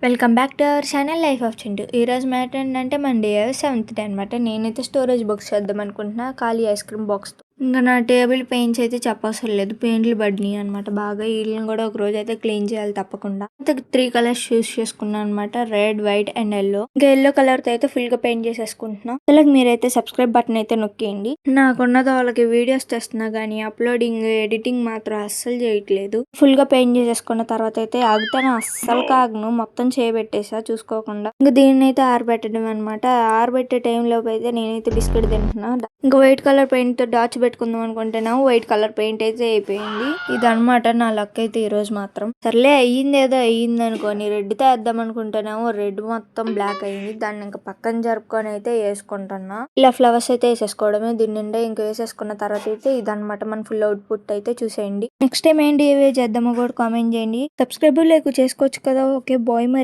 Welcome back to our channel life of Chintu. ఈరోజు matter ఏంటంటే మన డే 7th డే అనమాట. నేనైతే స్టోరేజ్ బాక్స్ చేద్దాం అనుకుంటున్నా, ఖాళీ ఐస్ క్రీమ్ బాక్స్తో. ఇంకా నా టేబుల్ పెయింట్స్ అయితే చెప్పవసరం లేదు, పెయింట్లు పడినాయి అనమాట బాగా. వీళ్ళని కూడా ఒక రోజు అయితే క్లీన్ చేయాలి తప్పకుండా. అయితే 3 కలర్స్ చూస్ చేసుకున్నాను అనమాట, రెడ్, వైట్ అండ్ ఎల్లో. ఇంకా ఎల్లో కలర్ తో అయితే ఫుల్ గా పెయింట్ చేసేసుకుంటున్నా. అసలు మీరైతే సబ్స్క్రైబ్ బటన్ అయితే నొక్కేయండి. నాకున్నది వాళ్ళకి వీడియోస్ తెస్తున్నా గానీ అప్లోడింగ్ ఎడిటింగ్ మాత్రం అస్సలు చేయట్లేదు. ఫుల్ గా పెయింట్ చేసేసుకున్న తర్వాత అయితే ఆగుతాను, అస్సలు కాగను, మొత్తం చేయబెట్టేసా చూసుకోకుండా. ఇంకా దీన్ని అయితే ఆరబెట్టడం అనమాట. ఆరబెట్టే టైంలో అయితే నేనైతే బిస్కెట్ తింటున్నా. ఇంకా వైట్ కలర్ పెయింట్ తో డాట్స్ పెట్టుకుందాం అనుకుంటున్నా, వైట్ కలర్ పెయింట్ అయితే అయిపోయింది. ఇదనమాట నా లక్ అయితే ఈ రోజు మాత్రం. సర్లే అయ్యింది ఏదో అయ్యింది అనుకోని రెడ్ తో వేద్దాం అనుకుంటున్నాము, రెడ్ మొత్తం బ్లాక్ అయింది. దాన్ని ఇంకా పక్కన జరుపుకొని అయితే వేసుకుంటున్నా. ఇలా ఫ్లవర్స్ అయితే వేసేసుకోవడమే దీని నిండా. ఇంకా వేసేసుకున్న తర్వాత అయితే ఇదనమాట మన ఫుల్ అవుట్పుట్ అయితే చూసేయండి. నెక్స్ట్ టైం ఏంటి ఏవే చేద్దామో కూడా కామెంట్ చేయండి. సబ్స్క్రైబ్ లేకు చేసుకోవచ్చు కదా. ఓకే బాయ్ మరి.